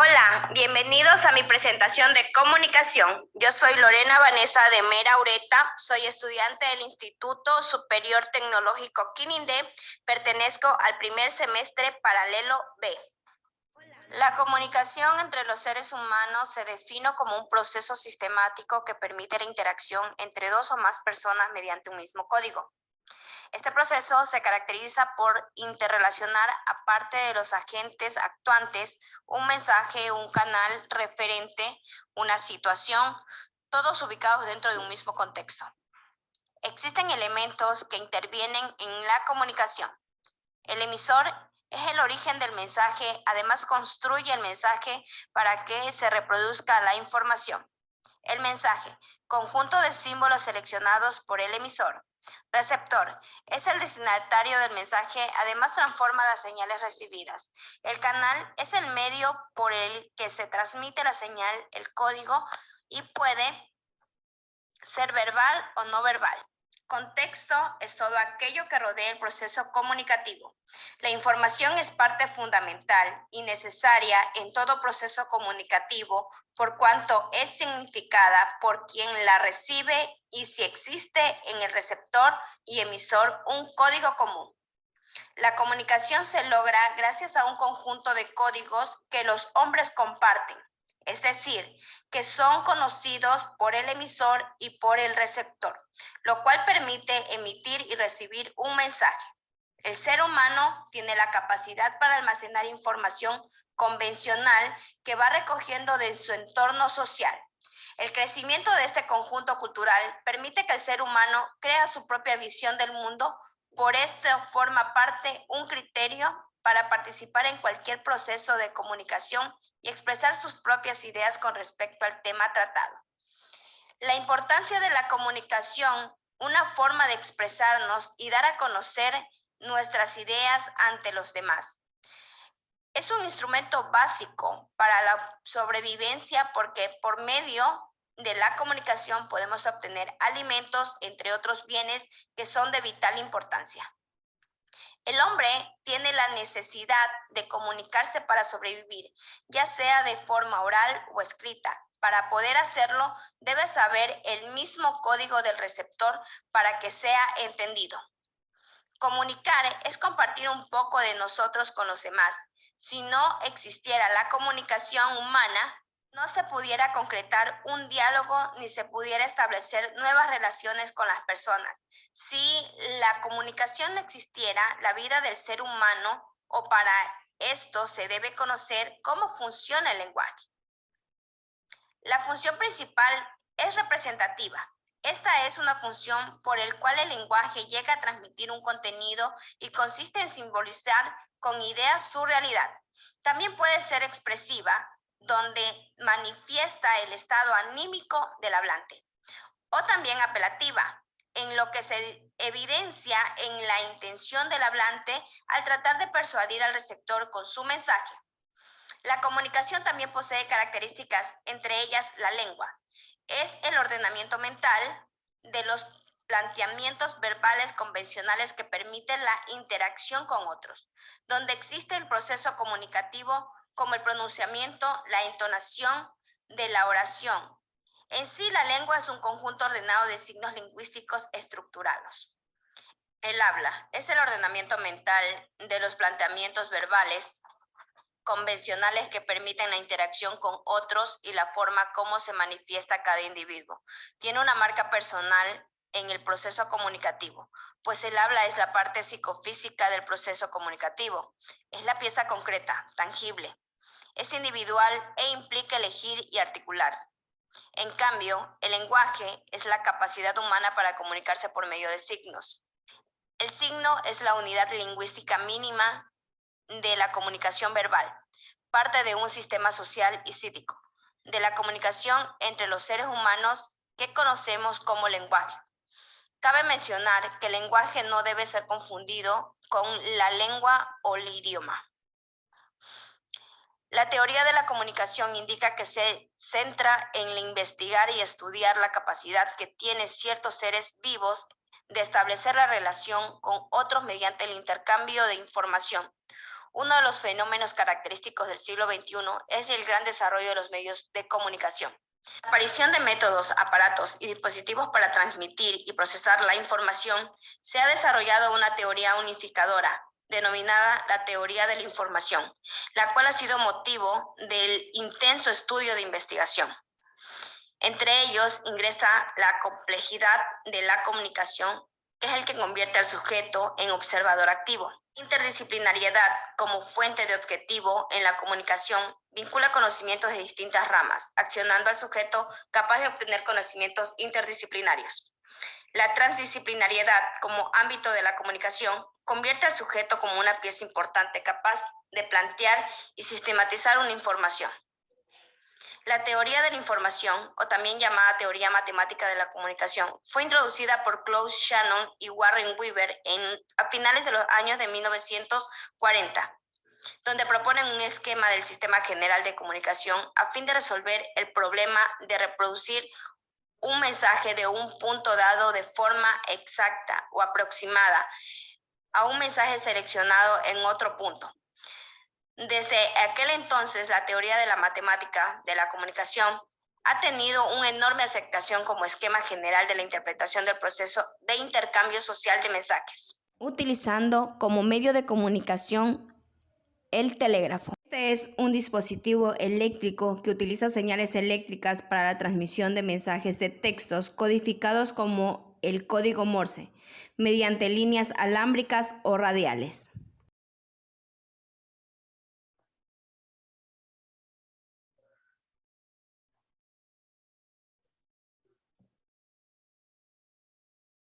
Hola, bienvenidos a mi presentación de comunicación. Yo soy Lorena Vanessa de Mera Ureta, soy estudiante del Instituto Superior Tecnológico Quinindé, pertenezco al primer semestre paralelo B. La comunicación entre los seres humanos se define como un proceso sistemático que permite la interacción entre dos o más personas mediante un mismo código. Este proceso se caracteriza por interrelacionar, aparte de los agentes actuantes, un mensaje, un canal referente, una situación, todos ubicados dentro de un mismo contexto. Existen elementos que intervienen en la comunicación. El emisor es el origen del mensaje, además construye el mensaje para que se reproduzca la información. El mensaje, conjunto de símbolos seleccionados por el emisor. Receptor, es el destinatario del mensaje, además transforma las señales recibidas. El canal es el medio por el que se transmite la señal, el código, y puede ser verbal o no verbal. Contexto es todo aquello que rodea el proceso comunicativo. La información es parte fundamental y necesaria en todo proceso comunicativo por cuanto es significada por quien la recibe y si existe en el receptor y emisor un código común. La comunicación se logra gracias a un conjunto de códigos que los hombres comparten, es decir, que son conocidos por el emisor y por el receptor, lo cual permite emitir y recibir un mensaje. El ser humano tiene la capacidad para almacenar información convencional que va recogiendo de su entorno social. El crecimiento de este conjunto cultural permite que el ser humano crea su propia visión del mundo. Por esto forma parte un criterio para participar en cualquier proceso de comunicación y expresar sus propias ideas con respecto al tema tratado. La importancia de la comunicación, una forma de expresarnos y dar a conocer nuestras ideas ante los demás. Es un instrumento básico para la sobrevivencia porque por medio de la comunicación podemos obtener alimentos, entre otros bienes que son de vital importancia. El hombre tiene la necesidad de comunicarse para sobrevivir, ya sea de forma oral o escrita. Para poder hacerlo, debe saber el mismo código del receptor para que sea entendido. Comunicar es compartir un poco de nosotros con los demás. Si no existiera la comunicación humana, no se pudiera concretar un diálogo ni se pudiera establecer nuevas relaciones con las personas. Si la comunicación no existiera, la vida del ser humano, o para esto se debe conocer cómo funciona el lenguaje. La función principal es representativa. Esta es una función por la cual el lenguaje llega a transmitir un contenido y consiste en simbolizar con ideas su realidad. También puede ser expresiva, donde manifiesta el estado anímico del hablante. O también apelativa, en lo que se evidencia en la intención del hablante al tratar de persuadir al receptor con su mensaje. La comunicación también posee características, entre ellas la lengua. Es el ordenamiento mental de los planteamientos verbales convencionales que permiten la interacción con otros, donde existe el proceso comunicativo como el pronunciamiento, la entonación de la oración. En sí, la lengua es un conjunto ordenado de signos lingüísticos estructurados. El habla es el ordenamiento mental de los planteamientos verbales convencionales que permiten la interacción con otros y la forma como se manifiesta cada individuo. Tiene una marca personal en el proceso comunicativo, pues el habla es la parte psicofísica del proceso comunicativo. Es la pieza concreta, tangible. Es individual e implica elegir y articular. En cambio, el lenguaje es la capacidad humana para comunicarse por medio de signos. El signo es la unidad lingüística mínima de la comunicación verbal, parte de un sistema social y psíquico, de la comunicación entre los seres humanos que conocemos como lenguaje. Cabe mencionar que el lenguaje no debe ser confundido con la lengua o el idioma. La teoría de la comunicación indica que se centra en investigar y estudiar la capacidad que tienen ciertos seres vivos de establecer la relación con otros mediante el intercambio de información. Uno de los fenómenos característicos del siglo XXI es el gran desarrollo de los medios de comunicación. La aparición de métodos, aparatos y dispositivos para transmitir y procesar la información, se ha desarrollado una teoría unificadora denominada la teoría de la información, la cual ha sido motivo del intenso estudio de investigación. Entre ellos ingresa la complejidad de la comunicación, que es el que convierte al sujeto en observador activo. Interdisciplinariedad como fuente de objetivo en la comunicación vincula conocimientos de distintas ramas, accionando al sujeto capaz de obtener conocimientos interdisciplinarios. La transdisciplinariedad como ámbito de la comunicación convierte al sujeto como una pieza importante capaz de plantear y sistematizar una información. La teoría de la información, o también llamada teoría matemática de la comunicación, fue introducida por Claude Shannon y Warren Weaver a finales de los años de 1940, donde proponen un esquema del sistema general de comunicación a fin de resolver el problema de reproducir un mensaje de un punto dado de forma exacta o aproximada a un mensaje seleccionado en otro punto. Desde aquel entonces, la teoría de la matemática de la comunicación ha tenido una enorme aceptación como esquema general de la interpretación del proceso de intercambio social de mensajes, utilizando como medio de comunicación el telégrafo. Este es un dispositivo eléctrico que utiliza señales eléctricas para la transmisión de mensajes de textos codificados como el código Morse, mediante líneas alámbricas o radiales.